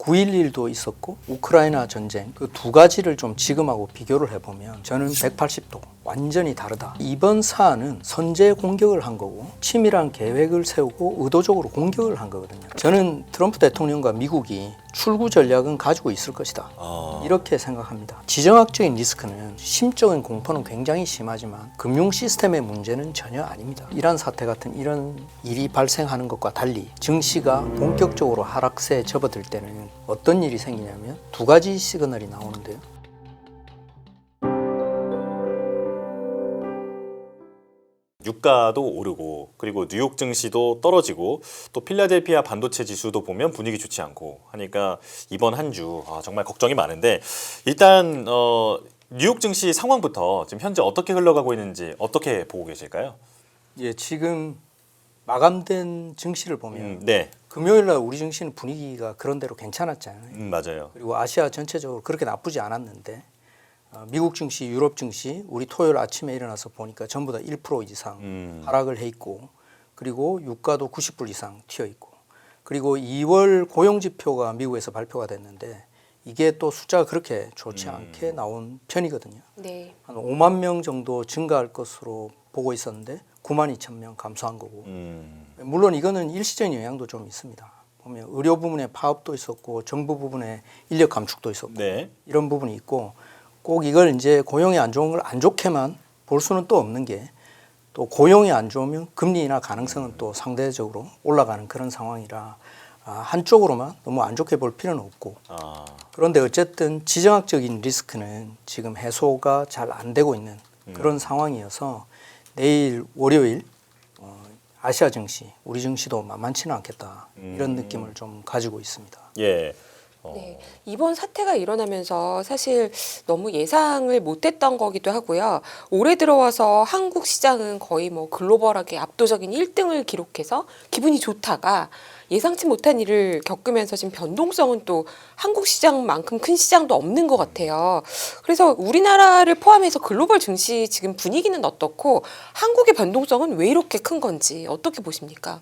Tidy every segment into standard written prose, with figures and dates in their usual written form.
9.11도 있었고 우크라이나 전쟁 그 두 가지를 좀 지금하고 비교를 해보면 저는 180도 완전히 다르다. 이번 사안은 선제 공격을 한 거고 치밀한 계획을 세우고 의도적으로 공격을 한 거거든요. 저는 트럼프 대통령과 미국이 출구 전략은 가지고 있을 것이다. 이렇게 생각합니다. 지정학적인 리스크는 심적인 공포는 굉장히 심하지만 금융 시스템의 문제는 전혀 아닙니다. 이란 사태 같은 이런 일이 발생하는 것과 달리 증시가 본격적으로 하락세에 접어들 때는 어떤 일이 생기냐면 두 가지 시그널이 나오는데요. 유가도 오르고 그리고 뉴욕 증시도 떨어지고 또 필라델피아 반도체 지수도 보면 분위기 좋지 않고 하니까 이번 한 주 정말 걱정이 많은데 일단 뉴욕 증시 상황부터 지금 현재 어떻게 흘러가고 있는지 어떻게 보고 계실까요? 예, 지금 마감된 증시를 보면 네, 금요일 날 우리 증시는 분위기가 그런 대로 괜찮았잖아요. 맞아요. 그리고 아시아 전체적으로 그렇게 나쁘지 않았는데 미국 증시, 유럽 증시 우리 토요일 아침에 일어나서 보니까 전부 다 1% 이상 하락을 해 있고 그리고 유가도 90불 이상 튀어 있고 그리고 2월 고용 지표가 미국에서 발표가 됐는데 이게 또 숫자가 그렇게 좋지 않게 나온 편이거든요. 네. 한 5만 명 정도 증가할 것으로 보고 있었는데 9만 2천 명 감소한 거고 물론 이거는 일시적인 영향도 좀 있습니다. 보면 의료 부분에 파업도 있었고 정부 부분에 인력 감축도 있었고 네. 이런 부분이 있고 꼭 이걸 이제 고용이 안 좋은 걸 안 좋게만 볼 수는 또 없는 게 또 고용이 안 좋으면 금리 인하 가능성은 또 상대적으로 올라가는 그런 상황이라 한쪽으로만 너무 안 좋게 볼 필요는 없고 그런데 어쨌든 지정학적인 리스크는 지금 해소가 잘 안 되고 있는 그런 상황이어서 내일 월요일 아시아 증시, 우리 증시도 만만치는 않겠다 이런 느낌을 좀 가지고 있습니다. 예. 네, 이번 사태가 일어나면서 사실 너무 예상을 못했던 거기도 하고요. 올해 들어와서 한국 시장은 거의 뭐 글로벌하게 압도적인 1등을 기록해서 기분이 좋다가 예상치 못한 일을 겪으면서 지금 변동성은 또 한국 시장만큼 큰 시장도 없는 것 같아요. 그래서 우리나라를 포함해서 글로벌 증시 지금 분위기는 어떻고 한국의 변동성은 왜 이렇게 큰 건지 어떻게 보십니까?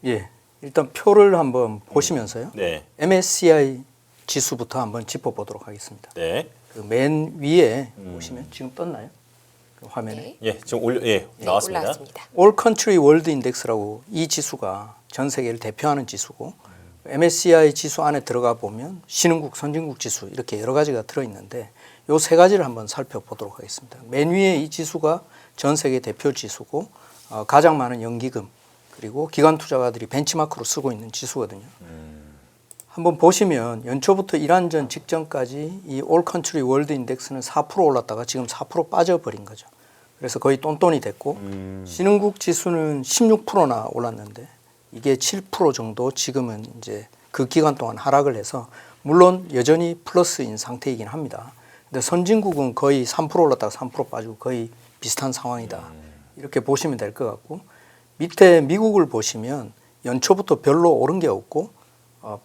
예, 일단 표를 한번 보시면서요. 네. MSCI 지수부터 한번 짚어보도록 하겠습니다. 네. 그 맨 위에 보시면 지금 떴나요? 그 화면에. 네. 예, 지금 나왔습니다. 올라왔습니다. All Country World Index라고 이 지수가 전 세계를 대표하는 지수고 MSCI 지수 안에 들어가 보면 신흥국, 선진국 지수 이렇게 여러 가지가 들어있는데 요 세 가지를 한번 살펴보도록 하겠습니다. 맨 위에 이 지수가 전 세계 대표 지수고 가장 많은 연기금 그리고 기관 투자가들이 벤치마크로 쓰고 있는 지수거든요. 한번 보시면 연초부터 이란전 직전까지 이 All Country World Index는 4% 올랐다가 지금 4% 빠져버린 거죠. 그래서 거의 똔똔이 됐고 신흥국 지수는 16%나 올랐는데 이게 7% 정도 지금은 이제 그 기간 동안 하락을 해서 물론 여전히 플러스인 상태이긴 합니다. 근데 선진국은 거의 3% 올랐다가 3% 빠지고 거의 비슷한 상황이다. 이렇게 보시면 될 것 같고 밑에 미국을 보시면 연초부터 별로 오른 게 없고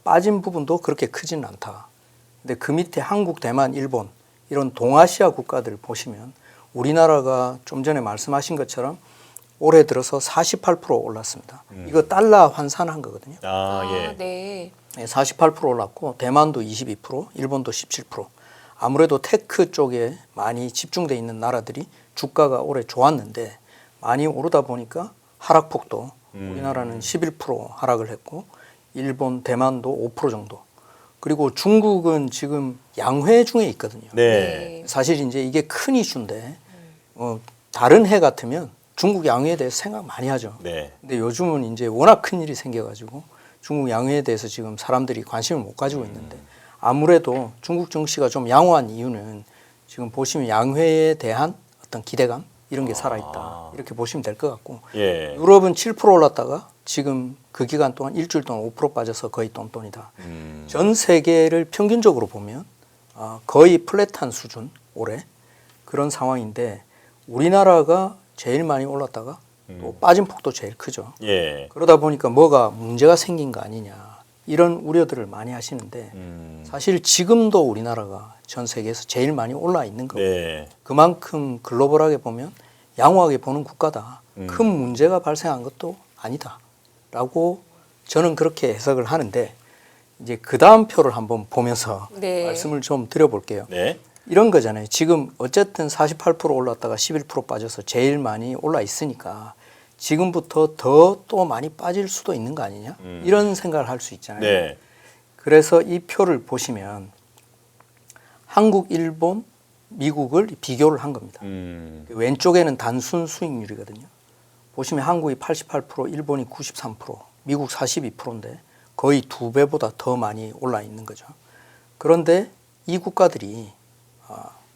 빠진 부분도 그렇게 크지는 않다. 근데 그 밑에 한국, 대만, 일본 이런 동아시아 국가들 보시면 우리나라가 좀 전에 말씀하신 것처럼 올해 들어서 48% 올랐습니다. 이거 달러 환산한 거거든요. 예. 네. 48% 올랐고 대만도 22%, 일본도 17%. 아무래도 테크 쪽에 많이 집중돼 있는 나라들이 주가가 올해 좋았는데 많이 오르다 보니까 하락폭도 우리나라는 11% 하락을 했고 일본, 대만도 5% 정도. 그리고 중국은 지금 양회 중에 있거든요. 네. 사실 이제 이게 큰 이슈인데 다른 해 같으면 중국 양회에 대해서 생각 많이 하죠. 네. 근데 요즘은 이제 워낙 큰 일이 생겨가지고 중국 양회에 대해서 지금 사람들이 관심을 못 가지고 있는데 아무래도 중국 증시가 좀 양호한 이유는 지금 보시면 양회에 대한 어떤 기대감 이런 게 살아있다. 이렇게 보시면 될 것 같고 예. 유럽은 7% 올랐다가 지금 그 기간 동안 일주일 동안 5% 빠져서 거의 똔똔이다. 전 세계를 평균적으로 보면 거의 플랫한 수준 올해 그런 상황인데 우리나라가 제일 많이 올랐다가 또 빠진 폭도 제일 크죠. 예. 그러다 보니까 뭐가 문제가 생긴 거 아니냐 이런 우려들을 많이 하시는데 사실 지금도 우리나라가 전 세계에서 제일 많이 올라 있는 거고 네. 그만큼 글로벌하게 보면 양호하게 보는 국가다. 큰 문제가 발생한 것도 아니다 라고 저는 그렇게 해석을 하는데 이제 그 다음 표를 한번 보면서 네. 말씀을 좀 드려볼게요. 네. 이런 거잖아요. 지금 어쨌든 48% 올랐다가 11% 빠져서 제일 많이 올라 있으니까 지금부터 더 또 많이 빠질 수도 있는 거 아니냐? 이런 생각을 할 수 있잖아요. 네. 그래서 이 표를 보시면 한국, 일본, 미국을 비교를 한 겁니다. 왼쪽에는 단순 수익률이거든요. 보시면 한국이 88%, 일본이 93%, 미국 42%인데 거의 2배보다 더 많이 올라 있는 거죠. 그런데 이 국가들이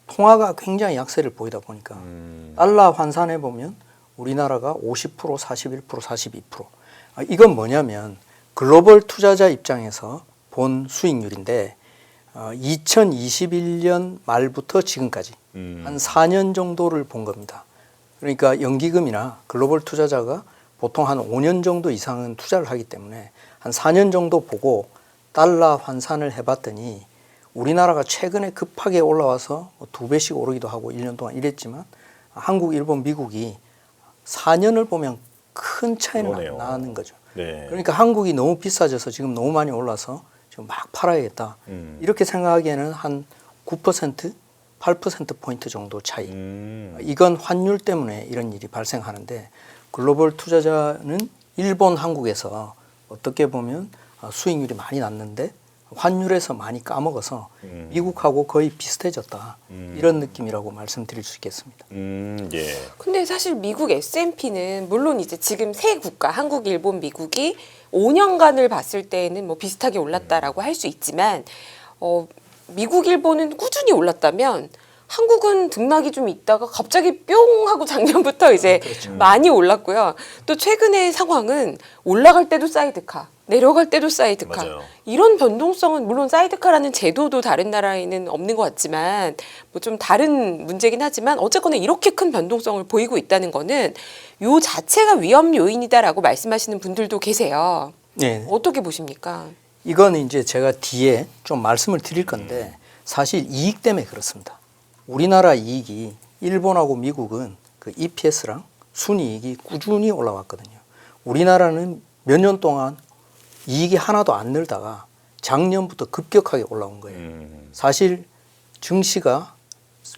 통화가 굉장히 약세를 보이다 보니까 달러 환산해 보면 우리나라가 50%, 41%, 42%. 이건 뭐냐면 글로벌 투자자 입장에서 본 수익률인데 2021년 말부터 지금까지 한 4년 정도를 본 겁니다. 그러니까 연기금이나 글로벌 투자자가 보통 한 5년 정도 이상은 투자를 하기 때문에 한 4년 정도 보고 달러 환산을 해봤더니 우리나라가 최근에 급하게 올라와서 2배씩 오르기도 하고 1년 동안 이랬지만 한국, 일본, 미국이 4년을 보면 큰 차이는 그러네요. 안 나는 거죠. 네. 그러니까 한국이 너무 비싸져서 지금 너무 많이 올라서 지금 막 팔아야겠다. 이렇게 생각하기에는 한 9%, 8%포인트 정도 차이. 이건 환율 때문에 이런 일이 발생하는데 글로벌 투자자는 일본, 한국에서 어떻게 보면 수익률이 많이 났는데 환율에서 많이 까먹어서 미국하고 거의 비슷해졌다. 이런 느낌이라고 말씀드릴 수 있겠습니다. 예. 근데 사실 미국 S&P는 물론 이제 지금 세 국가 한국, 일본, 미국이 5년간을 봤을 때에는 뭐 비슷하게 올랐다라고 할 수 있지만 미국, 일본은 꾸준히 올랐다면 한국은 등락이 좀 있다가 갑자기 뿅 하고 작년부터 이제 많이 올랐고요. 또 최근의 상황은 올라갈 때도 사이드카, 내려갈 때도 사이드카. 맞아요. 이런 변동성은 물론 사이드카라는 제도도 다른 나라에는 없는 것 같지만 뭐 좀 다른 문제긴 하지만 어쨌거나 이렇게 큰 변동성을 보이고 있다는 거는 요 자체가 위험 요인이다라고 말씀하시는 분들도 계세요. 네. 어떻게 보십니까? 이건 이제 제가 뒤에 좀 말씀을 드릴 건데 사실 이익 때문에 그렇습니다. 우리나라 이익이 일본하고 미국은 그 EPS랑 순이익이 꾸준히 올라왔거든요. 우리나라는 몇 년 동안 이익이 하나도 안 늘다가 작년부터 급격하게 올라온 거예요. 사실 증시가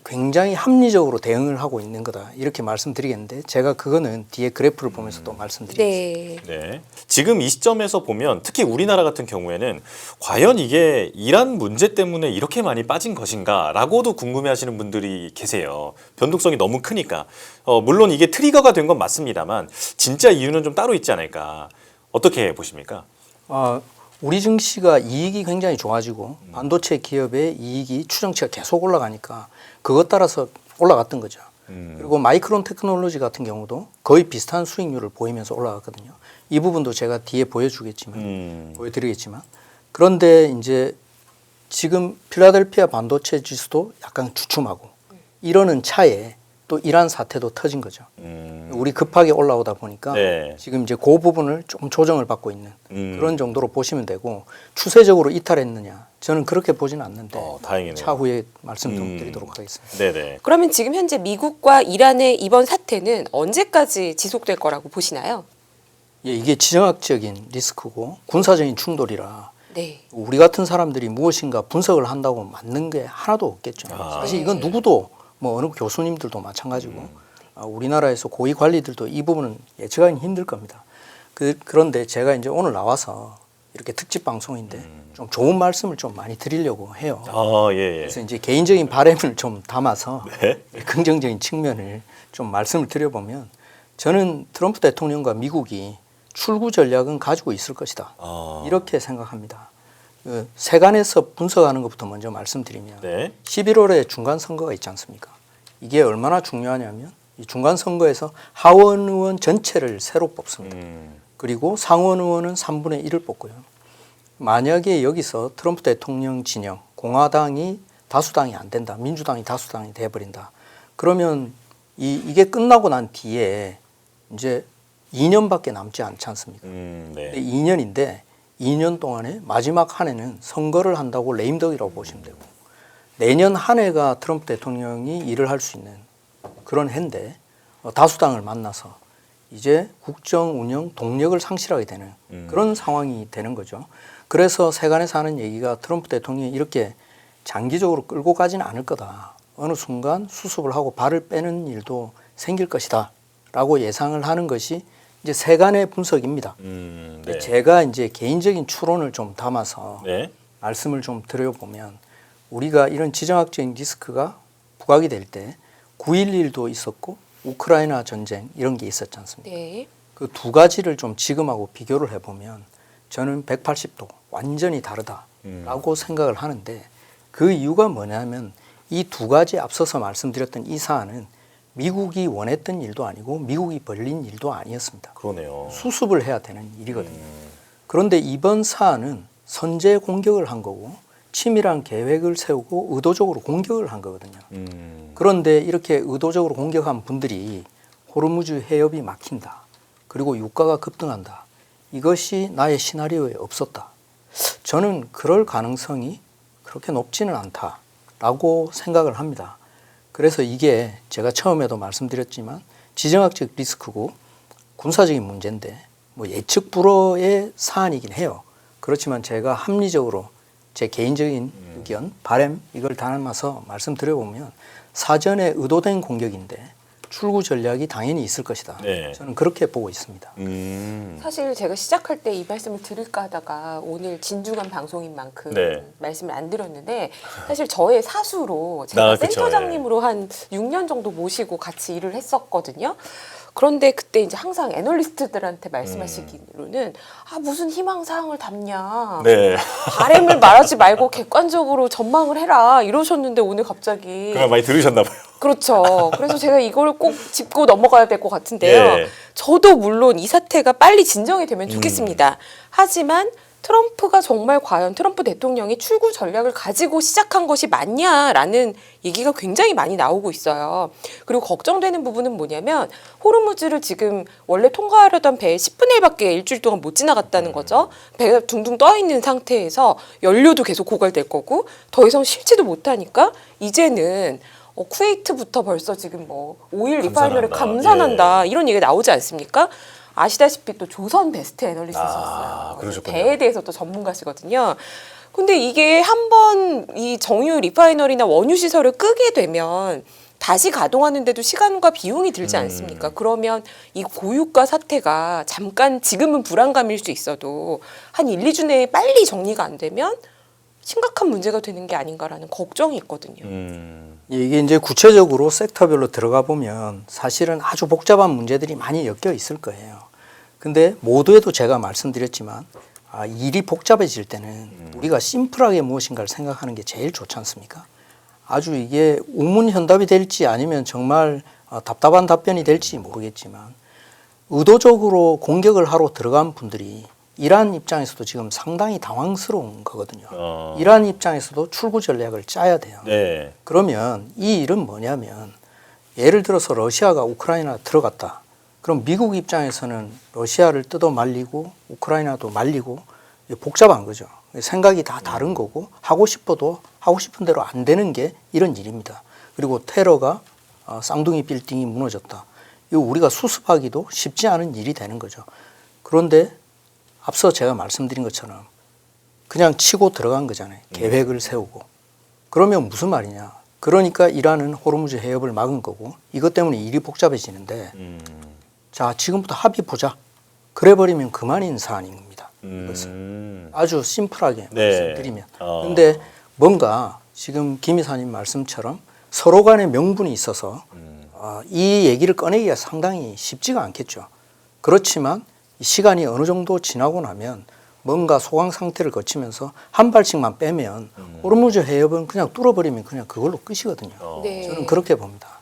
굉장히 합리적으로 대응을 하고 있는 거다 이렇게 말씀드리겠는데 제가 그거는 뒤에 그래프를 보면서 또 말씀드리겠습니다. 네. 네. 지금 이 시점에서 보면 특히 우리나라 같은 경우에는 과연 이게 이란 문제 때문에 이렇게 많이 빠진 것인가라고도 궁금해하시는 분들이 계세요. 변동성이 너무 크니까. 물론 이게 트리거가 된 건 맞습니다만 진짜 이유는 좀 따로 있지 않을까. 어떻게 보십니까? 우리 증시가 이익이 굉장히 좋아지고 반도체 기업의 이익이 추정치가 계속 올라가니까 그것 따라서 올라갔던 거죠. 그리고 마이크론 테크놀로지 같은 경우도 거의 비슷한 수익률을 보이면서 올라갔거든요. 이 부분도 제가 뒤에 보여드리겠지만 그런데 이제 지금 필라델피아 반도체 지수도 약간 주춤하고 이러는 차에 또 이란 사태도 터진 거죠. 우리 급하게 올라오다 보니까 네. 지금 이제 그 부분을 조금 조정을 받고 있는 그런 정도로 보시면 되고 추세적으로 이탈했느냐 저는 그렇게 보지는 않는데 다행이네요. 차후에 말씀 좀 드리도록 하겠습니다. 네네. 그러면 지금 현재 미국과 이란의 이번 사태는 언제까지 지속될 거라고 보시나요? 예, 이게 지정학적인 리스크고 군사적인 충돌이라 네. 우리 같은 사람들이 무엇인가 분석을 한다고 맞는 게 하나도 없겠죠. 사실 이건 누구도 뭐 어느 교수님들도 마찬가지고 우리나라에서 고위 관리들도 이 부분은 예측하기 힘들 겁니다. 그런데 제가 이제 오늘 나와서 이렇게 특집 방송인데 좀 좋은 말씀을 좀 많이 드리려고 해요. 예. 그래서 이제 개인적인 바람을 좀 담아서 네. 긍정적인 측면을 좀 말씀을 드려보면 저는 트럼프 대통령과 미국이 출구 전략은 가지고 있을 것이다. 이렇게 생각합니다. 세간에서 분석하는 것부터 먼저 말씀드리면 네. 11월에 중간 선거가 있지 않습니까? 이게 얼마나 중요하냐면 이 중간 선거에서 하원 의원 전체를 새로 뽑습니다. 그리고 상원 의원은 3분의 1을 뽑고요. 만약에 여기서 트럼프 대통령 진영 공화당이 다수당이 안 된다, 민주당이 다수당이 돼버린다. 그러면 이게 끝나고 난 뒤에 이제 2년밖에 남지 않지 않습니까? 네. 2년인데 2년 동안에 마지막 한 해는 선거를 한다고 레임덕이라고 보시면 되고 내년 한 해가 트럼프 대통령이 일을 할 수 있는 그런 해인데 다수당을 만나서 이제 국정 운영 동력을 상실하게 되는 그런 상황이 되는 거죠. 그래서 세간에서 하는 얘기가 트럼프 대통령이 이렇게 장기적으로 끌고 가지는 않을 거다. 어느 순간 수습을 하고 발을 빼는 일도 생길 것이다. 라고 예상을 하는 것이 이제 세간의 분석입니다. 네. 제가 이제 개인적인 추론을 좀 담아서 네. 말씀을 좀 드려보면 우리가 이런 지정학적인 리스크가 부각이 될 때 9.11도 있었고 우크라이나 전쟁 이런 게 있었지 않습니까? 네. 그 두 가지를 좀 지금하고 비교를 해보면 저는 180도 완전히 다르다라고 생각을 하는데 그 이유가 뭐냐면 이 두 가지 앞서서 말씀드렸던 이 사안은 미국이 원했던 일도 아니고 미국이 벌린 일도 아니었습니다. 그러네요. 수습을 해야 되는 일이거든요. 그런데 이번 사안은 선제 공격을 한 거고 치밀한 계획을 세우고 의도적으로 공격을 한 거거든요. 그런데 이렇게 의도적으로 공격한 분들이 호르무즈 해협이 막힌다. 그리고 유가가 급등한다. 이것이 나의 시나리오에 없었다. 저는 그럴 가능성이 그렇게 높지는 않다라고 생각을 합니다. 그래서 이게 제가 처음에도 말씀드렸지만 지정학적 리스크고 군사적인 문제인데 뭐 예측 불허의 사안이긴 해요. 그렇지만 제가 합리적으로 제 개인적인 의견, 바람 이걸 담아서 말씀드려보면 사전에 의도된 공격인데 출구 전략이 당연히 있을 것이다. 네. 저는 그렇게 보고 있습니다. 사실 제가 시작할 때 이 말씀을 드릴까 하다가 오늘 진중한 방송인 만큼 네. 말씀을 안 드렸는데 사실 저의 사수로 제가 그쵸, 센터장님으로 한 6년 정도 모시고 같이 일을 했었거든요. 그런데 그때 이제 항상 애널리스트들한테 말씀하시기로는 아 무슨 희망사항을 담냐 네. 바램을 말하지 말고 객관적으로 전망을 해라 이러셨는데 오늘 갑자기 그걸 많이 들으셨나 봐요. 그렇죠. 그래서 제가 이걸 꼭 짚고 넘어가야 될 것 같은데요. 예. 저도 물론 이 사태가 빨리 진정이 되면 좋겠습니다. 하지만 트럼프가 정말 과연 트럼프 대통령이 출구 전략을 가지고 시작한 것이 맞냐라는 얘기가 굉장히 많이 나오고 있어요. 그리고 걱정되는 부분은 뭐냐면 호르무즈를 지금 원래 통과하려던 배의 10분의 1밖에 일주일 동안 못 지나갔다는 거죠. 배가 둥둥 떠 있는 상태에서 연료도 계속 고갈될 거고 더 이상 쉴지도 못하니까 이제는 쿠웨이트부터 벌써 지금 뭐 오일 리파이너를 감산한다 이런 얘기가 나오지 않습니까? 아시다시피 또 조선 베스트 애널리스트셨어요. 그러셨군요. 배에 대해서 또 전문가시거든요. 근데 이게 한번 이 정유 리파이너리나 원유 시설을 끄게 되면 다시 가동하는데도 시간과 비용이 들지 않습니까? 그러면 이 고유가 사태가 잠깐 지금은 불안감일 수 있어도 한 1, 2주 내에 빨리 정리가 안 되면 심각한 문제가 되는 게 아닌가라는 걱정이 있거든요. 이게 이제 구체적으로 섹터별로 들어가 보면 사실은 아주 복잡한 문제들이 많이 엮여 있을 거예요. 근데 모두에도 제가 말씀드렸지만 일이 복잡해질 때는 우리가 심플하게 무엇인가를 생각하는 게 제일 좋지 않습니까? 아주 이게 우문현답이 될지 아니면 정말 답답한 답변이 될지 모르겠지만 의도적으로 공격을 하러 들어간 분들이 이란 입장에서도 지금 상당히 당황스러운 거거든요. 이란 입장에서도 출구 전략을 짜야 돼요. 네. 그러면 이 일은 뭐냐면 예를 들어서 러시아가 우크라이나 들어갔다. 그럼 미국 입장에서는 러시아를 뜯어 말리고 우크라이나도 말리고 복잡한 거죠. 생각이 다 다른 거고 하고 싶어도 하고 싶은 대로 안 되는 게 이런 일입니다. 그리고 테러가 쌍둥이 빌딩이 무너졌다. 이거 우리가 수습하기도 쉽지 않은 일이 되는 거죠. 그런데 앞서 제가 말씀드린 것처럼 그냥 치고 들어간 거잖아요. 계획을 세우고. 그러면 무슨 말이냐. 그러니까 이란은 호르무즈 해협을 막은 거고 이것 때문에 일이 복잡해지는데 자 지금부터 합의 보자. 그래버리면 그만인 사안인 겁니다. 이것은 아주 심플하게 말씀드리면. 그런데 뭔가 지금 김 이사님 말씀처럼 서로 간의 명분이 있어서 이 얘기를 꺼내기가 상당히 쉽지가 않겠죠. 그렇지만 시간이 어느 정도 지나고 나면 뭔가 소강 상태를 거치면서 한 발씩만 빼면 호르무즈 해협은 그냥 뚫어버리면 그냥 그걸로 끝이거든요. 네. 저는 그렇게 봅니다.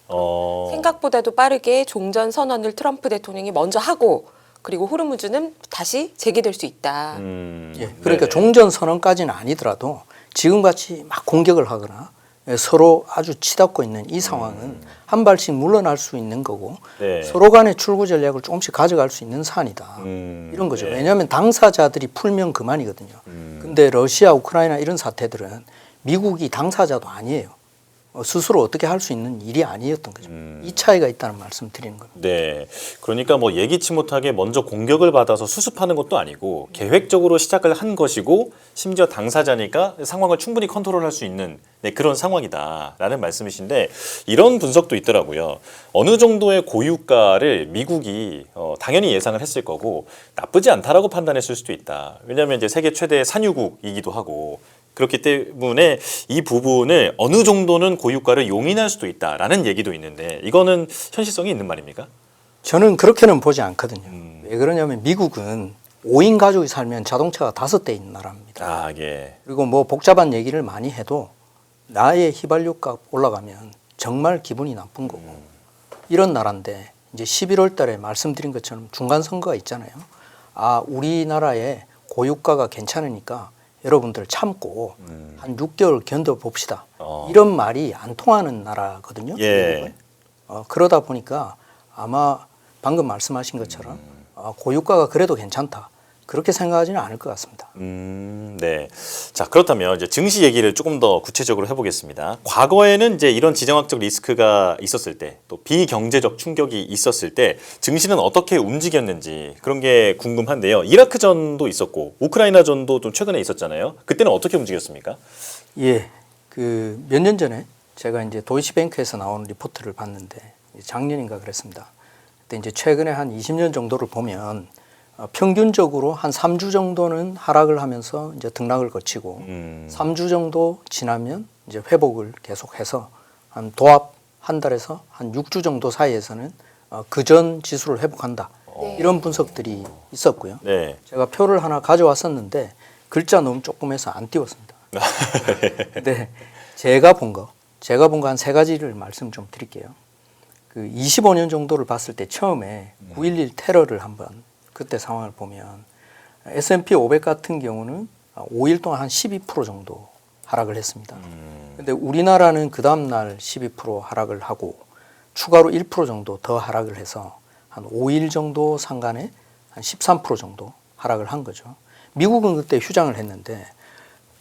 생각보다도 빠르게 종전 선언을 트럼프 대통령이 먼저 하고 그리고 호르무즈는 다시 재개될 수 있다. 예, 그러니까 종전 선언까지는 아니더라도 지금같이 막 공격을 하거나 서로 아주 치닫고 있는 이 상황은 한 발씩 물러날 수 있는 거고 서로 간의 출구 전략을 조금씩 가져갈 수 있는 사안이다. 이런 거죠. 왜냐하면 당사자들이 풀면 그만이거든요. 근데 러시아, 우크라이나 이런 사태들은 미국이 당사자도 아니에요. 스스로 어떻게 할 수 있는 일이 아니었던 거죠. 이 차이가 있다는 말씀 드리는 겁니다. 네. 그러니까 뭐 예기치 못하게 먼저 공격을 받아서 수습하는 것도 아니고 계획적으로 시작을 한 것이고 심지어 당사자니까 상황을 충분히 컨트롤할 수 있는 그런 상황이다라는 말씀이신데 이런 분석도 있더라고요. 어느 정도의 고유가를 미국이 당연히 예상을 했을 거고 나쁘지 않다라고 판단했을 수도 있다. 왜냐하면 이제 세계 최대 산유국이기도 하고 그렇기 때문에 이 부분을 어느 정도는 고유가를 용인할 수도 있다라는 얘기도 있는데 이거는 현실성이 있는 말입니까? 저는 그렇게는 보지 않거든요. 왜 그러냐면 미국은 5인 가족이 살면 자동차가 5대 있는 나라입니다. 아, 예. 그리고 뭐 복잡한 얘기를 많이 해도 나의 휘발유값 올라가면 정말 기분이 나쁜 거고 이런 나라인데 이제 11월 달에 말씀드린 것처럼 중간 선거가 있잖아요. 아, 우리나라의 고유가가 괜찮으니까 여러분들 참고 한 6개월 견뎌봅시다. 이런 말이 안 통하는 나라거든요. 예. 그러다 보니까 아마 방금 말씀하신 것처럼 고유가가 그래도 괜찮다. 그렇게 생각하지는 않을 것 같습니다. 네. 자, 그렇다면 이제 증시 얘기를 조금 더 구체적으로 해보겠습니다. 과거에는 이제 이런 지정학적 리스크가 있었을 때, 또 비경제적 충격이 있었을 때 증시는 어떻게 움직였는지 그런 게 궁금한데요. 이라크전도 있었고 우크라이나전도 좀 최근에 있었잖아요. 그때는 어떻게 움직였습니까? 예, 그 몇 년 전에 제가 이제 도이치뱅크에서 나오는 리포트를 봤는데 작년인가 그랬습니다. 그때 이제 최근에 한 20년 정도를 보면 평균적으로 한 3주 정도는 하락을 하면서 이제 등락을 거치고 3주 정도 지나면 이제 회복을 계속해서 한 도합 한 달에서 한 6주 정도 사이에서는 그전 지수를 회복한다. 이런 분석들이 있었고요. 네. 제가 표를 하나 가져왔었는데 글자 너무 조그매서 안 띄웠습니다. 근데 제가 본 거 한 세 가지를 말씀 좀 드릴게요. 그 25년 정도를 봤을 때 처음에 9.11 테러를 한번 그때 상황을 보면 S&P 500 같은 경우는 5일 동안 한 12% 정도 하락을 했습니다. 근데 우리나라는 그 다음 날 12% 하락을 하고 추가로 1% 정도 더 하락을 해서 한 5일 정도 상간에 한 13% 정도 하락을 한 거죠. 미국은 그때 휴장을 했는데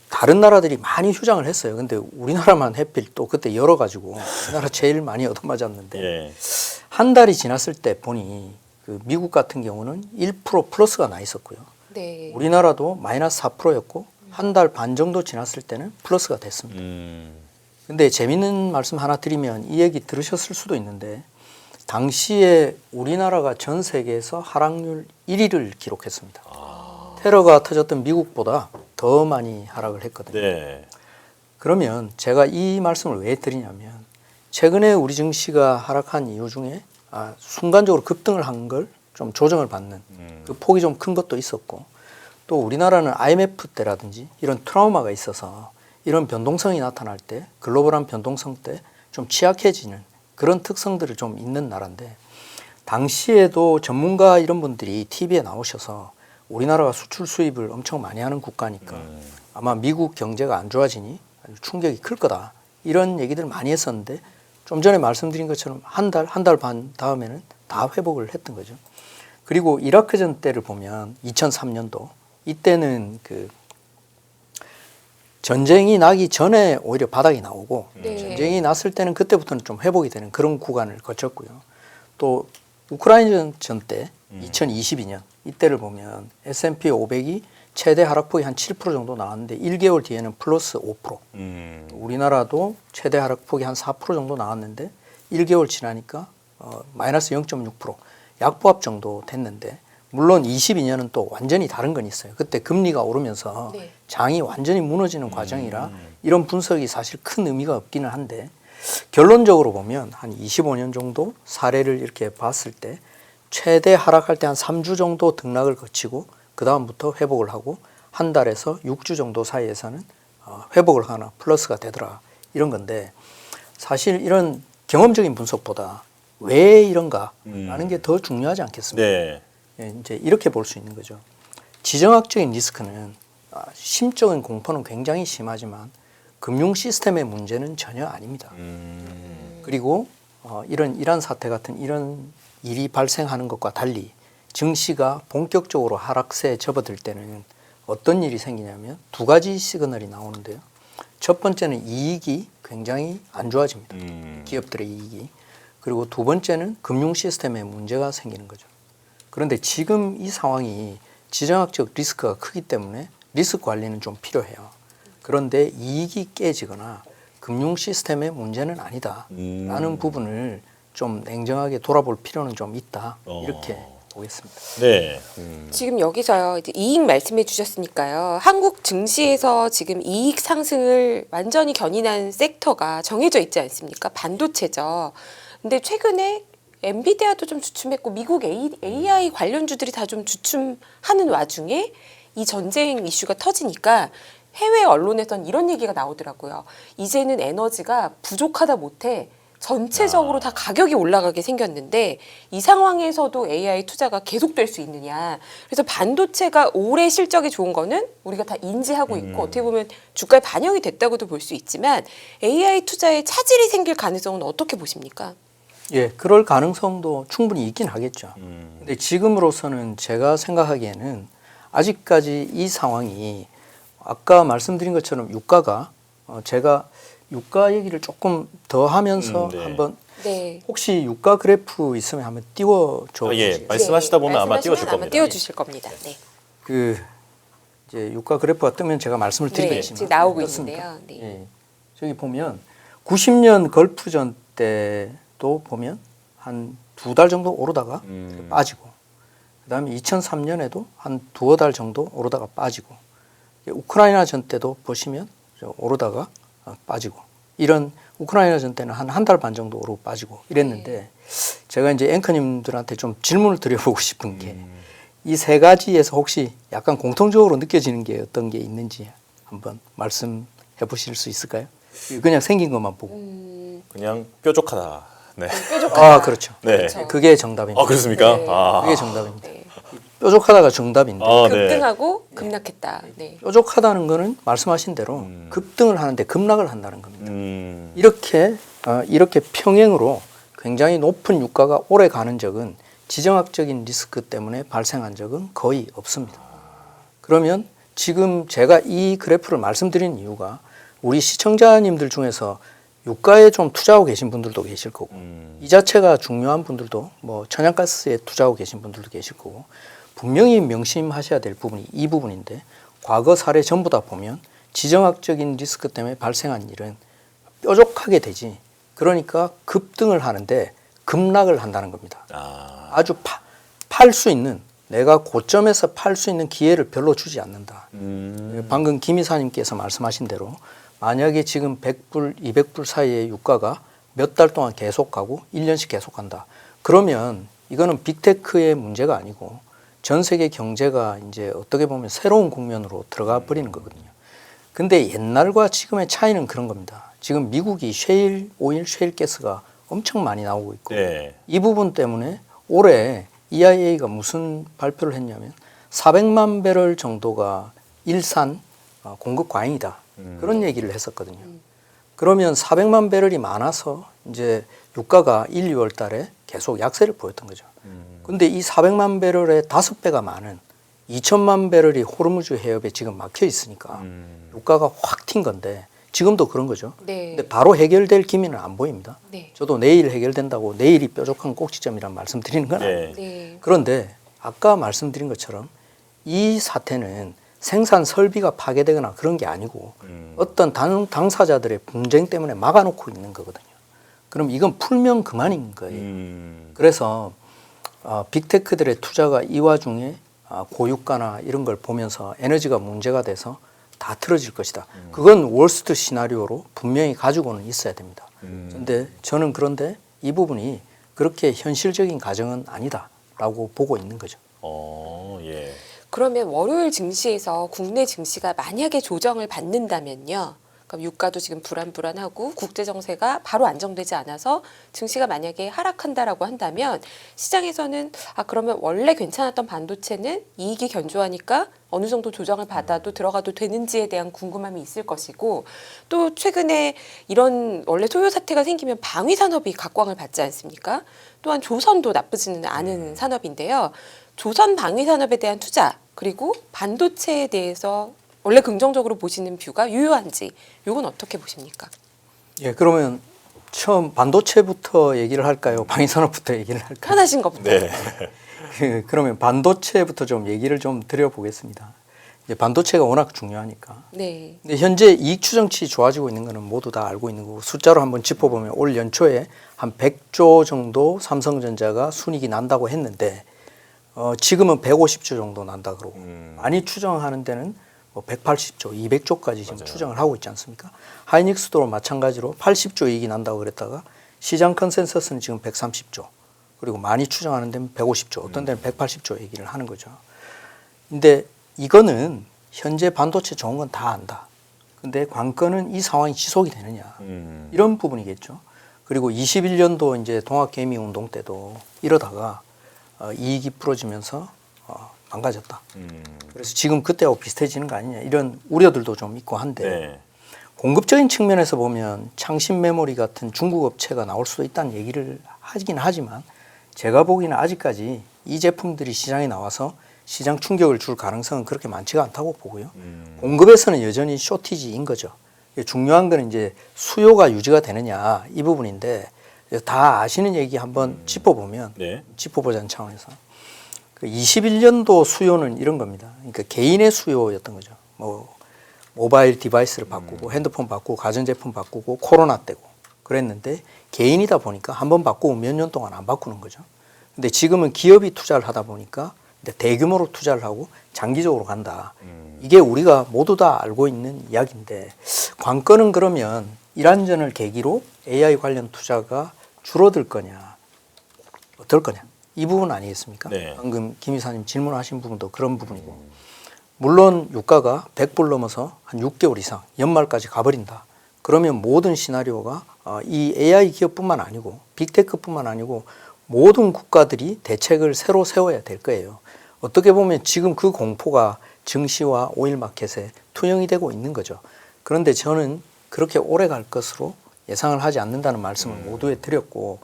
다른 나라들이 많이 휴장을 했어요. 근데 우리나라만 해필 또 그때 열어가지고 우리나라 제일 많이 얻어맞았는데 예. 한 달이 지났을 때 보니 그 미국 같은 경우는 1% 플러스가 나 있었고요. 네. 우리나라도 마이너스 4%였고 한 달 반 정도 지났을 때는 플러스가 됐습니다. 근데 재밌는 말씀 하나 드리면 이 얘기 들으셨을 수도 있는데 당시에 우리나라가 전 세계에서 하락률 1위를 기록했습니다. 테러가 터졌던 미국보다 더 많이 하락을 했거든요. 네. 그러면 제가 이 말씀을 왜 드리냐면 최근에 우리 증시가 하락한 이유 중에 순간적으로 급등을 한 걸 좀 조정을 받는 그 폭이 좀 큰 것도 있었고 또 우리나라는 IMF 때라든지 이런 트라우마가 있어서 이런 변동성이 나타날 때 글로벌한 변동성 때 좀 취약해지는 그런 특성들을 좀 있는 나라인데 당시에도 전문가 이런 분들이 TV에 나오셔서 우리나라가 수출 수입을 엄청 많이 하는 국가니까 아마 미국 경제가 안 좋아지니 충격이 클 거다 이런 얘기들 많이 했었는데 좀 전에 말씀드린 것처럼 한 달 반 다음에는 다 회복을 했던 거죠. 그리고 이라크전 때를 보면 2003년도 이때는 그 전쟁이 나기 전에 오히려 바닥이 나오고 네. 전쟁이 났을 때는 그때부터는 좀 회복이 되는 그런 구간을 거쳤고요. 또 우크라이나전 때 2022년 이때를 보면 S&P 500이 최대 하락폭이 한 7% 정도 나왔는데 1개월 뒤에는 플러스 5%. 우리나라도 최대 하락폭이 한 4% 정도 나왔는데 1개월 지나니까 마이너스 0.6% 약보합 정도 됐는데 물론 22년은 또 완전히 다른 건 있어요. 그때 금리가 오르면서 네. 장이 완전히 무너지는 과정이라 이런 분석이 사실 큰 의미가 없기는 한데 결론적으로 보면 한 25년 정도 사례를 이렇게 봤을 때 최대 하락할 때 한 3주 정도 등락을 거치고 그 다음부터 회복을 하고 한 달에서 6주 정도 사이에서는 회복을 하거나 플러스가 되더라 이런 건데 사실 이런 경험적인 분석보다 왜 이런가라는 게 더 중요하지 않겠습니까? 네. 예, 이제 이렇게 볼 수 있는 거죠. 지정학적인 리스크는 심적인 공포는 굉장히 심하지만 금융 시스템의 문제는 전혀 아닙니다. 그리고 이런 이란 사태 같은 이런 일이 발생하는 것과 달리 증시가 본격적으로 하락세에 접어들 때는 어떤 일이 생기냐면 두 가지 시그널이 나오는데요. 첫 번째는 이익이 굉장히 안 좋아집니다. 음. 기업들의 이익이. 그리고 두 번째는 금융 시스템에 문제가 생기는 거죠. 그런데 지금 이 상황이 지정학적 리스크가 크기 때문에 리스크 관리는 좀 필요해요. 그런데 이익이 깨지거나 금융 시스템의 문제는 아니다라는 부분을 좀 냉정하게 돌아볼 필요는 좀 있다. 이렇게 보겠습니다. 네. 지금 여기서요 이제 이익 말씀해 주셨으니까요. 한국 증시에서 지금 이익 상승을 완전히 견인한 섹터가 정해져 있지 않습니까? 반도체죠. 근데 최근에 엔비디아도 좀 주춤했고 미국 AI 관련주들이 다 좀 주춤하는 와중에 이 전쟁 이슈가 터지니까 해외 언론에선 이런 얘기가 나오더라고요. 이제는 에너지가 부족하다 못해 전체적으로 다 가격이 올라가게 생겼는데 이 상황에서도 AI 투자가 계속될 수 있느냐. 그래서 반도체가 올해 실적이 좋은 거는 우리가 다 인지하고 있고 어떻게 보면 주가에 반영이 됐다고도 볼 수 있지만 AI 투자에 차질이 생길 가능성은 어떻게 보십니까? 예, 그럴 가능성도 충분히 있긴 하겠죠. 근데 지금으로서는 제가 생각하기에는 아직까지 이 상황이 아까 말씀드린 것처럼 유가가 제가 유가 얘기를 조금 더 하면서 네. 한번 네. 혹시 유가 그래프 있으면 한번 띄워줘 예, 주시겠어요? 말씀하시다 보면 아마 말씀하시면 띄워줄 아마 겁니다. 띄워주실 겁니다. 네. 그 이제 유가 그래프가 뜨면 제가 말씀을 네, 드리겠지만 지금 나오고 그렇습니까? 있는데요. 네. 예. 저기 보면 90년 걸프전 때도 보면 한 2달 정도 오르다가 빠지고 그다음에 2003년에도 한 2달 정도 오르다가 빠지고 우크라이나 전 때도 보시면 오르다가 빠지고 이런 우크라이나 전 때는 한 달 반 정도 오르고 빠지고 이랬는데 제가 이제 앵커님들한테 좀 질문을 드려보고 싶은 게 이 세 가지에서 혹시 약간 공통적으로 느껴지는 게 어떤 게 있는지 한번 말씀해 보실 수 있을까요? 그냥 생긴 것만 보고. 그냥 뾰족하다. 네. 뾰족하다. 아, 그렇죠. 네. 그렇죠. 그게 정답입니다. 아, 그렇습니까? 네. 아. 그게 정답입니다. 네. 뾰족하다가 정답인데 아, 네. 급등하고 급락했다. 네. 뾰족하다는 거는 말씀하신 대로 급등을 하는데 급락을 한다는 겁니다. 음. 이렇게 평행으로 굉장히 높은 유가가 오래 가는 적은 지정학적인 리스크 때문에 발생한 적은 거의 없습니다. 그러면 지금 제가 이 그래프를 말씀드린 이유가 우리 시청자님들 중에서 유가에 좀 투자하고 계신 분들도 계실 거고 이 자체가 중요한 분들도 뭐 천연가스에 투자하고 계신 분들도 계실 거고 분명히 명심하셔야 될 부분이 이 부분인데 과거 사례 전부 다 보면 지정학적인 리스크 때문에 발생한 일은 뾰족하게 되지 그러니까 급등을 하는데 급락을 한다는 겁니다. 아주 팔 수 있는 내가 고점에서 팔 수 있는 기회를 별로 주지 않는다. 방금 김 이사님께서 말씀하신 대로 만약에 지금 100불, 200불 사이의 유가가 몇 달 동안 계속 가고 1년씩 계속 간다. 그러면 이거는 빅테크의 문제가 아니고 전 세계 경제가 이제 어떻게 보면 새로운 국면으로 들어가 버리는 거거든요. 근데 옛날과 지금의 차이는 그런 겁니다. 지금 미국이 셰일 오일, 셰일 가스가 엄청 많이 나오고 있고 네. 이 부분 때문에 올해 EIA가 무슨 발표를 했냐면 400만 배럴 정도가 일산 공급 과잉이다. 그런 얘기를 했었거든요. 그러면 400만 배럴이 많아서 이제 유가가 1, 2월 달에 계속 약세를 보였던 거죠. 근데 이 400만 배럴의 5배가 많은 2천만 배럴이 호르무즈 해협에 지금 막혀 있으니까 유가가 확 튄 건데 지금도 그런 거죠. 네. 근데 바로 해결될 기미는 안 보입니다. 네. 저도 내일 해결된다고 내일이 뾰족한 꼭지점이란 말씀드리는 건 아니에요. 네. 네. 그런데 아까 말씀드린 것처럼 이 사태는 생산 설비가 파괴되거나 그런 게 아니고 어떤 당사자들의 분쟁 때문에 막아놓고 있는 거거든요. 그럼 이건 풀면 그만인 거예요. 그래서 빅테크들의 투자가 이 와중에 고유가나 이런 걸 보면서 에너지가 문제가 돼서 다 틀어질 것이다. 그건 월스트 시나리오로 분명히 가지고는 있어야 됩니다. 그런데 저는 그런데 이 부분이 그렇게 현실적인 가정은 아니다라고 보고 있는 거죠. 예. 그러면 월요일 증시에서 국내 증시가 만약에 조정을 받는다면요. 그럼 유가도 지금 불안불안하고 국제 정세가 바로 안정되지 않아서 증시가 만약에 하락한다라고 한다면 시장에서는 그러면 원래 괜찮았던 반도체는 이익이 견조하니까 어느 정도 조정을 받아도 들어가도 되는지에 대한 궁금함이 있을 것이고 또 최근에 이런 원래 소요 사태가 생기면 방위 산업이 각광을 받지 않습니까? 또한 조선도 나쁘지는 않은 산업인데요. 조선 방위 산업에 대한 투자 그리고 반도체에 대해서 원래 긍정적으로 보시는 뷰가 유효한지 이건 어떻게 보십니까? 예, 그러면 처음 반도체부터 얘기를 할까요? 방위산업부터 얘기를 할까요? 편하신 것부터. 네. 그러면 반도체부터 좀 얘기를 좀 드려보겠습니다. 이제 반도체가 워낙 중요하니까. 네. 근데 현재 이익 추정치 좋아지고 있는 거는 모두 다 알고 있는 거고 숫자로 한번 짚어보면 올 연초에 한 100조 정도 삼성전자가 순이익이 난다고 했는데 지금은 150조 정도 난다 그러고 많이 추정하는 데는 뭐 180조, 200조까지 지금 맞아요. 추정을 하고 있지 않습니까? 하이닉스도 마찬가지로 80조 이익이 난다고 그랬다가 시장 컨센서스는 지금 130조 그리고 많이 추정하는 데는 150조 어떤 데는 180조 얘기를 하는 거죠. 근데 이거는 현재 반도체 좋은 건 다 안다. 근데 관건은 이 상황이 지속이 되느냐 이런 부분이겠죠. 그리고 21년도 이제 동학개미 운동 때도 이러다가 이익이 부러지면서 망가졌다. 그래서 지금 그때하고 비슷해지는 거 아니냐 이런 우려들도 좀 있고 한데 네. 공급적인 측면에서 보면 창신 메모리 같은 중국 업체가 나올 수도 있다는 얘기를 하긴 하지만 제가 보기에는 아직까지 이 제품들이 시장에 나와서 시장 충격을 줄 가능성은 그렇게 많지가 않다고 보고요. 공급에서는 여전히 쇼티지인 거죠. 중요한 거는 이제 수요가 유지가 되느냐 이 부분인데 다 아시는 얘기 한번 짚어보면 네. 짚어보자는 차원에서 그 21년도 수요는 이런 겁니다. 그러니까 개인의 수요였던 거죠. 뭐 모바일 디바이스를 바꾸고 핸드폰 바꾸고 가전제품 바꾸고 코로나 때고 그랬는데 개인이다 보니까 한번 바꾸고 몇 년 동안 안 바꾸는 거죠. 근데 지금은 기업이 투자를 하다 보니까 대규모로 투자를 하고 장기적으로 간다. 이게 우리가 모두 다 알고 있는 이야기인데 관건은 그러면 이란전을 계기로 AI 관련 투자가 줄어들 거냐 어떨 거냐 이 부분 아니겠습니까? 네. 방금 김 이사님 질문하신 부분도 그런 부분이고 물론 유가가 100불 넘어서 한 6개월 이상 연말까지 가버린다. 그러면 모든 시나리오가 이 AI 기업뿐만 아니고 빅테크뿐만 아니고 모든 국가들이 대책을 새로 세워야 될 거예요. 어떻게 보면 지금 그 공포가 증시와 오일 마켓에 투영이 되고 있는 거죠. 그런데 저는 그렇게 오래 갈 것으로 예상을 하지 않는다는 말씀을 모두에 드렸고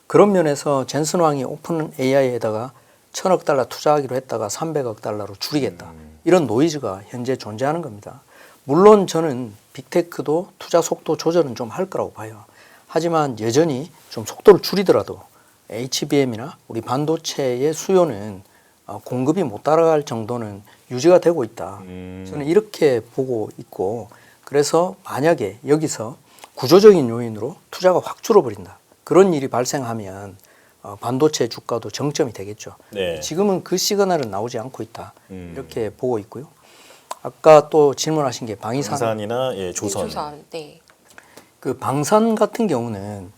그런 면에서 젠슨 왕이 오픈 AI에다가 1,000억 달러 투자하기로 했다가 300억 달러로 줄이겠다. 이런 노이즈가 현재 존재하는 겁니다. 물론 저는 빅테크도 투자 속도 조절은 좀 할 거라고 봐요. 하지만 여전히 좀 속도를 줄이더라도 HBM이나 우리 반도체의 수요는 공급이 못 따라갈 정도는 유지가 되고 있다. 저는 이렇게 보고 있고 그래서 만약에 여기서 구조적인 요인으로 투자가 확 줄어버린다. 그런 일이 발생하면 반도체 주가도 정점이 되겠죠. 네. 지금은 그 시그널은 나오지 않고 있다. 이렇게 보고 있고요. 아까 또 질문하신 게 방위산. 방산이나 예, 조선. 조선. 네. 그 방산 같은 경우는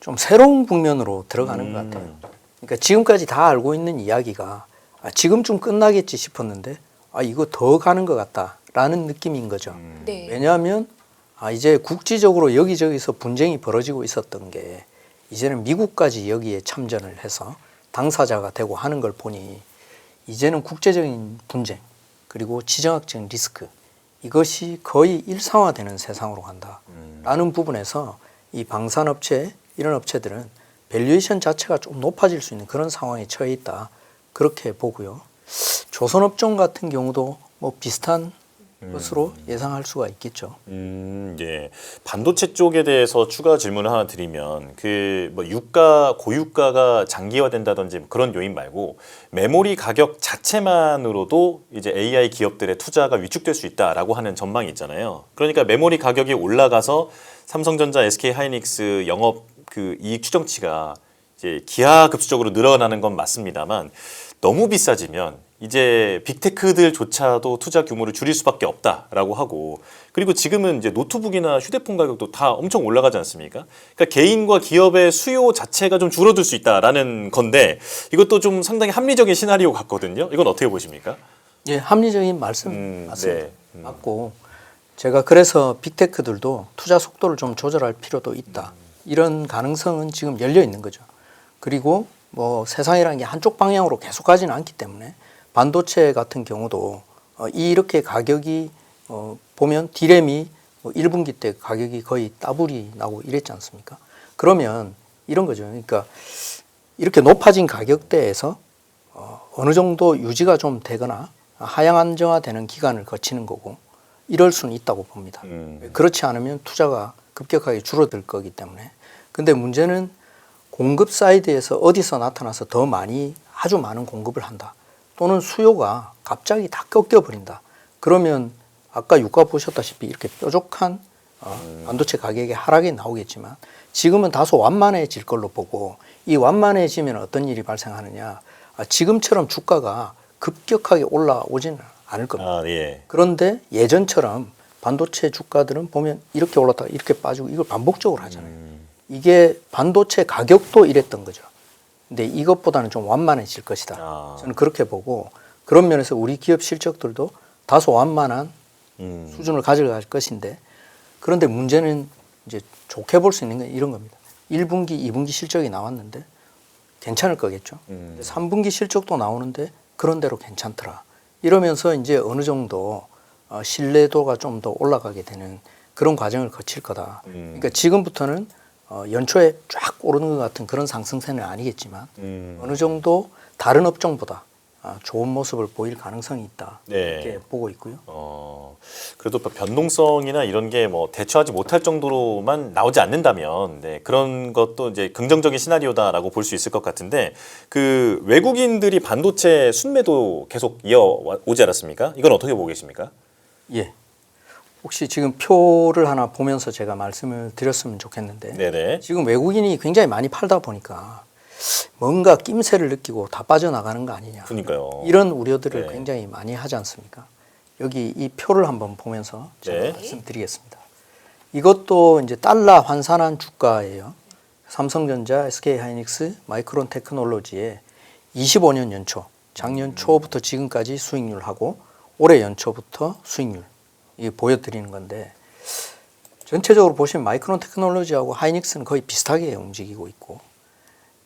좀 새로운 국면으로 들어가는 것 같아요. 그러니까 지금까지 다 알고 있는 이야기가 지금쯤 끝나겠지 싶었는데 이거 더 가는 것 같다라는 느낌인 거죠. 네. 왜냐하면 이제 국지적으로 여기저기서 분쟁이 벌어지고 있었던 게 이제는 미국까지 여기에 참전을 해서 당사자가 되고 하는 걸 보니 이제는 국제적인 분쟁 그리고 지정학적인 리스크 이것이 거의 일상화되는 세상으로 간다라는 부분에서 이 방산업체 이런 업체들은 밸류에이션 자체가 좀 높아질 수 있는 그런 상황에 처해 있다 그렇게 보고요. 조선업종 같은 경우도 뭐 비슷한 것으로 예상할 수가 있겠죠. 예. 반도체 쪽에 대해서 추가 질문을 하나 드리면 그 뭐 유가 고유가가 장기화된다든지 그런 요인 말고 메모리 가격 자체만으로도 이제 AI 기업들의 투자가 위축될 수 있다라고 하는 전망이 있잖아요. 그러니까 메모리 가격이 올라가서 삼성전자, SK 하이닉스 영업 그 이익 추정치가 이제 기하급수적으로 늘어나는 건 맞습니다만 너무 비싸지면 이제 빅테크들조차도 투자 규모를 줄일 수밖에 없다라고 하고 그리고 지금은 이제 노트북이나 휴대폰 가격도 다 엄청 올라가지 않습니까? 그러니까 개인과 기업의 수요 자체가 좀 줄어들 수 있다라는 건데 이것도 좀 상당히 합리적인 시나리오 같거든요. 이건 어떻게 보십니까? 예, 합리적인 말씀 맞습니다. 네. 맞고 제가 그래서 빅테크들도 투자 속도를 좀 조절할 필요도 있다. 이런 가능성은 지금 열려 있는 거죠. 그리고 뭐 세상이라는 게 한쪽 방향으로 계속 가지는 않기 때문에 반도체 같은 경우도 이렇게 가격이 보면 디램이 1분기 때 가격이 거의 따블이 나고 이랬지 않습니까? 그러면 이런 거죠. 그러니까 이렇게 높아진 가격대에서 어느 정도 유지가 좀 되거나 하향 안정화되는 기간을 거치는 거고 이럴 수는 있다고 봅니다. 그렇지 않으면 투자가 급격하게 줄어들 거기 때문에. 근데 문제는 공급 사이드에서 어디서 나타나서 더 많이 아주 많은 공급을 한다. 또는 수요가 갑자기 다 꺾여버린다. 그러면 아까 유가 보셨다시피 이렇게 뾰족한 반도체 가격의 하락이 나오겠지만 지금은 다소 완만해질 걸로 보고 이 완만해지면 어떤 일이 발생하느냐. 지금처럼 주가가 급격하게 올라오지는 않을 겁니다. 아, 예. 그런데 예전처럼 반도체 주가들은 보면 이렇게 올랐다가 이렇게 빠지고 이걸 반복적으로 하잖아요. 이게 반도체 가격도 이랬던 거죠. 근데 이것보다는 좀 완만해질 것이다. 아. 저는 그렇게 보고 그런 면에서 우리 기업 실적들도 다소 완만한 수준을 가져갈 것인데 그런데 문제는 이제 좋게 볼 수 있는 건 이런 겁니다. 1분기, 2분기 실적이 나왔는데 괜찮을 거겠죠. 3분기 실적도 나오는데 그런 대로 괜찮더라. 이러면서 이제 어느 정도 신뢰도가 좀 더 올라가게 되는 그런 과정을 거칠 거다. 그러니까 지금부터는 연초에 쫙 오르는 것 같은 그런 상승세는 아니겠지만 어느 정도 다른 업종보다 좋은 모습을 보일 가능성이 있다. 네. 이렇게 보고 있고요. 그래도 변동성이나 이런 게 뭐 대처하지 못할 정도로만 나오지 않는다면 네, 그런 것도 이제 긍정적인 시나리오다라고 볼 수 있을 것 같은데 그 외국인들이 반도체 순매도 계속 이어오지 않았습니까? 이건 어떻게 보고 계십니까? 예. 혹시 지금 표를 하나 보면서 제가 말씀을 드렸으면 좋겠는데 네네. 지금 외국인이 굉장히 많이 팔다 보니까 뭔가 낌새를 느끼고 다 빠져나가는 거 아니냐. 그러니까요. 이런 우려들을 네. 굉장히 많이 하지 않습니까? 여기 이 표를 한번 보면서 제가 네. 말씀드리겠습니다. 이것도 이제 달러 환산한 주가예요. 삼성전자, SK하이닉스, 마이크론 테크놀로지의 25년 연초, 작년 초부터 지금까지 수익률하고 올해 연초부터 수익률 이게 보여드리는 건데 전체적으로 보시면 마이크론 테크놀로지하고 하이닉스는 거의 비슷하게 움직이고 있고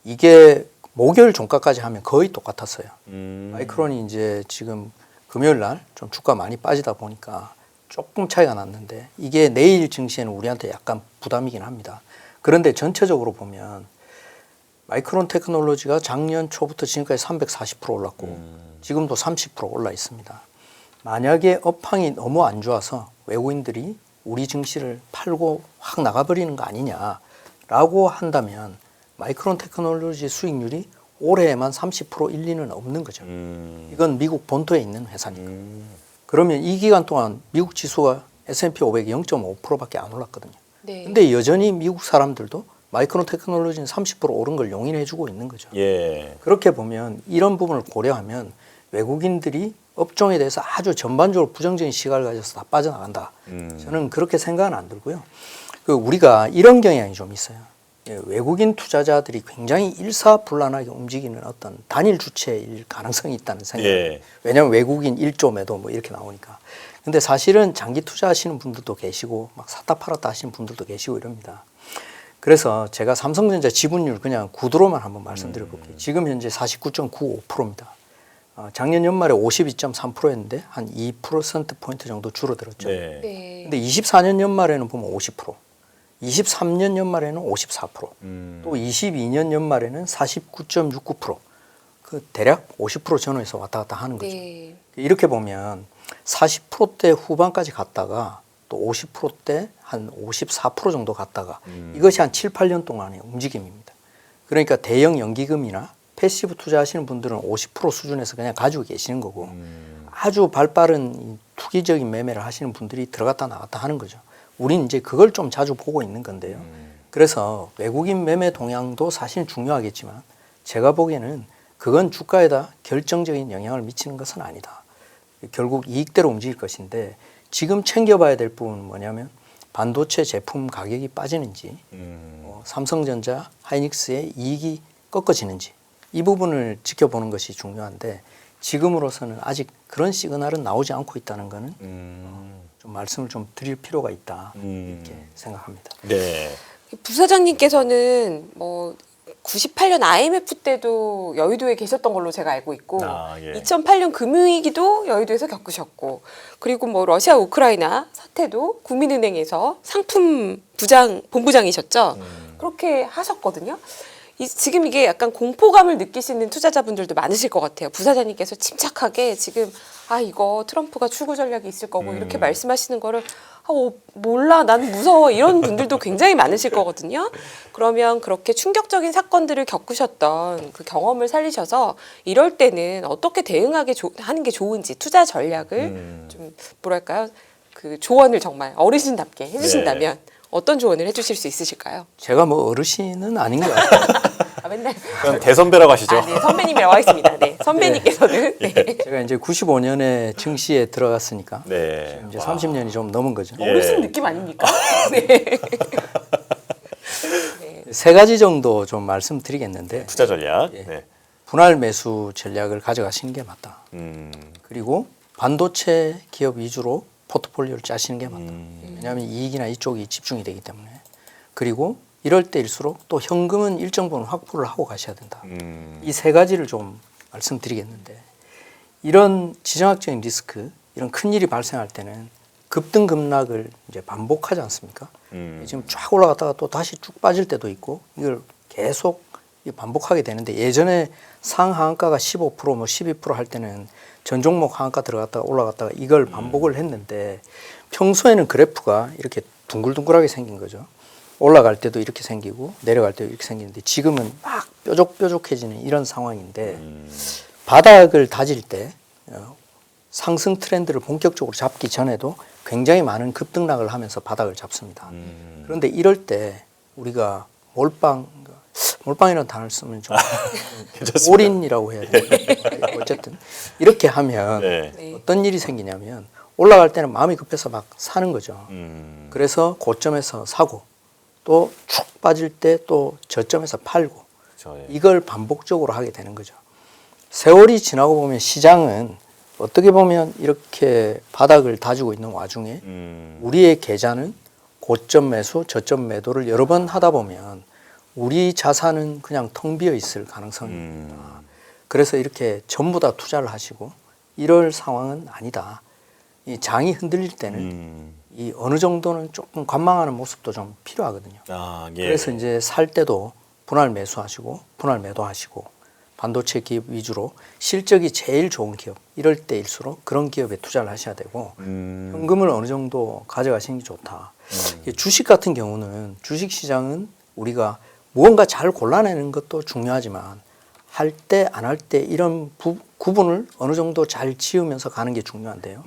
이게 목요일 종가까지 하면 거의 똑같았어요. 마이크론이 이제 지금 금요일 날 좀 주가 많이 빠지다 보니까 조금 차이가 났는데 이게 내일 증시에는 우리한테 약간 부담이긴 합니다. 그런데 전체적으로 보면 마이크론 테크놀로지가 작년 초부터 지금까지 340% 올랐고 지금도 30% 올라 있습니다. 만약에 업황이 너무 안 좋아서 외국인들이 우리 증시를 팔고 확 나가버리는 거 아니냐라고 한다면 마이크론 테크놀로지 수익률이 올해에만 30% 1, 2는 없는 거죠. 이건 미국 본토에 있는 회사니까. 그러면 이 기간 동안 미국 지수가 S&P 500 0.5%밖에 안 올랐거든요. 네. 근데 여전히 미국 사람들도 마이크론 테크놀로지는 30% 오른 걸 용인해 주고 있는 거죠. 예. 그렇게 보면 이런 부분을 고려하면 외국인들이 업종에 대해서 아주 전반적으로 부정적인 시각을 가져서 다 빠져나간다. 저는 그렇게 생각은 안 들고요. 우리가 이런 경향이 좀 있어요. 외국인 투자자들이 굉장히 일사불란하게 움직이는 어떤 단일 주체일 가능성이 있다는 생각. 예. 왜냐하면 외국인 1조 매도 뭐 이렇게 나오니까. 근데 사실은 장기 투자하시는 분들도 계시고 막 샀다 팔았다 하시는 분들도 계시고 이럽니다. 그래서 제가 삼성전자 지분율 그냥 구두로만 한번 말씀드려 볼게요. 지금 현재 49.95%입니다. 작년 연말에 52.3%였는데 한 2%포인트 정도 줄어들었죠. 네. 네. 근데 24년 연말에는 보면 50%, 23년 연말에는 54%, 또 22년 연말에는 49.69%. 그 대략 50% 전후에서 왔다 갔다 하는 거죠. 네. 이렇게 보면 40%대 후반까지 갔다가 또 50%대 한 54% 정도 갔다가 이것이 한 7, 8년 동안의 움직임입니다. 그러니까 대형 연기금이나 패시브 투자하시는 분들은 50% 수준에서 그냥 가지고 계시는 거고 아주 발빠른 투기적인 매매를 하시는 분들이 들어갔다 나갔다 하는 거죠. 우린 이제 그걸 좀 자주 보고 있는 건데요. 그래서 외국인 매매 동향도 사실 중요하겠지만 제가 보기에는 그건 주가에다 결정적인 영향을 미치는 것은 아니다. 결국 이익대로 움직일 것인데 지금 챙겨봐야 될 부분은 뭐냐면 반도체 제품 가격이 빠지는지 삼성전자, 하이닉스의 이익이 꺾어지는지 이 부분을 지켜보는 것이 중요한데 지금으로서는 아직 그런 시그널은 나오지 않고 있다는 것은 좀 말씀을 좀 드릴 필요가 있다 이렇게 생각합니다. 네. 부사장님께서는 뭐 98년 IMF 때도 여의도에 계셨던 걸로 제가 알고 있고 예. 2008년 금융위기도 여의도에서 겪으셨고 그리고 뭐 러시아 우크라이나 사태도 국민은행에서 상품 본부장이셨죠. 그렇게 하셨거든요. 지금 이게 약간 공포감을 느끼시는 투자자분들도 많으실 것 같아요. 부사장님께서 침착하게 지금 이거 트럼프가 출구 전략이 있을 거고 이렇게 말씀하시는 거를 몰라, 난 무서워 이런 분들도 굉장히 많으실 거거든요. 그러면 그렇게 충격적인 사건들을 겪으셨던 그 경험을 살리셔서 이럴 때는 어떻게 하는 게 좋은지 투자 전략을 좀 뭐랄까요? 그 조언을 정말 어르신답게 해주신다면 어떤 조언을 해주실 수 있으실까요? 제가 뭐 어르신은 아닌 것 같아요. 맨날 그럼 대선배라고 하시죠. 네, 선배님이라고 하겠습니다. 네, 선배님께서는 네. 제가 이제 95년에 증시에 들어갔으니까 네. 이제 30년이 좀 넘은 거죠. 예. 어르신 느낌 아닙니까? 네. 세 가지 정도 좀 말씀드리겠는데 투자 전략. 예. 네. 분할 매수 전략을 가져가시는 게 맞다. 음. 그리고 반도체 기업 위주로 포트폴리오를 짜시는 게 맞다. 왜냐하면 이익이나 이쪽이 집중이 되기 때문에. 그리고 이럴 때일수록 또 현금은 일정 부분 확보를 하고 가셔야 된다. 이 세 가지를 좀 말씀드리겠는데 이런 지정학적인 리스크, 이런 큰 일이 발생할 때는 급등 급락을 이제 반복하지 않습니까? 지금 쫙 올라갔다가 또 다시 쭉 빠질 때도 있고 이걸 계속 반복하게 되는데 예전에 상하한가가 15% 뭐 12% 할 때는 전 종목 하한가 들어갔다가 올라갔다가 이걸 반복을 했는데 평소에는 그래프가 이렇게 둥글둥글하게 생긴 거죠. 올라갈 때도 이렇게 생기고 내려갈 때도 이렇게 생기는데 지금은 막 뾰족뾰족해지는 이런 상황인데 바닥을 다질 때 상승 트렌드를 본격적으로 잡기 전에도 굉장히 많은 급등락을 하면서 바닥을 잡습니다. 그런데 이럴 때 우리가 몰빵이라는 단어를 쓰면 좀 올인이라고 해야 되나? 어쨌든 이렇게 하면 네. 어떤 일이 생기냐면 올라갈 때는 마음이 급해서 막 사는 거죠. 그래서 고점에서 사고 또 쭉 빠질 때 또 저점에서 팔고 그렇죠. 예. 이걸 반복적으로 하게 되는 거죠. 세월이 지나고 보면 시장은 어떻게 보면 이렇게 바닥을 다지고 있는 와중에 우리의 계좌는 고점 매수, 저점 매도를 여러 번 하다 보면 우리 자산은 그냥 텅 비어 있을 가능성이 있다. 그래서 이렇게 전부 다 투자를 하시고 이럴 상황은 아니다. 이 장이 흔들릴 때는 이 어느 정도는 조금 관망하는 모습도 좀 필요하거든요. 아, 예. 그래서 이제 살 때도 분할 매수하시고 분할 매도하시고 반도체 기업 위주로 실적이 제일 좋은 기업 이럴 때일수록 그런 기업에 투자를 하셔야 되고 현금을 어느 정도 가져가시는 게 좋다. 주식 같은 경우는 주식 시장은 우리가 무언가 잘 골라내는 것도 중요하지만 할 때 안 할 때 이런 구분을 어느 정도 잘 지으면서 가는 게 중요한데요.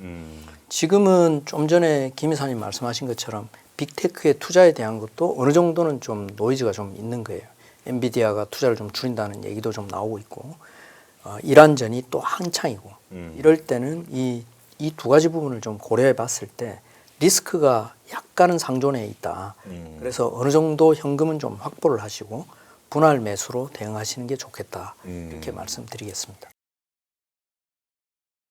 지금은 좀 전에 김 이사님 말씀하신 것처럼 빅테크의 투자에 대한 것도 어느 정도는 좀 노이즈가 좀 있는 거예요. 엔비디아가 투자를 좀 줄인다는 얘기도 좀 나오고 있고 이란전이 또 한창이고 이럴 때는 이 두 가지 부분을 좀 고려해 봤을 때 리스크가 약간은 상존해 있다. 그래서 어느 정도 현금은 좀 확보를 하시고 분할 매수로 대응하시는 게 좋겠다. 이렇게 말씀드리겠습니다.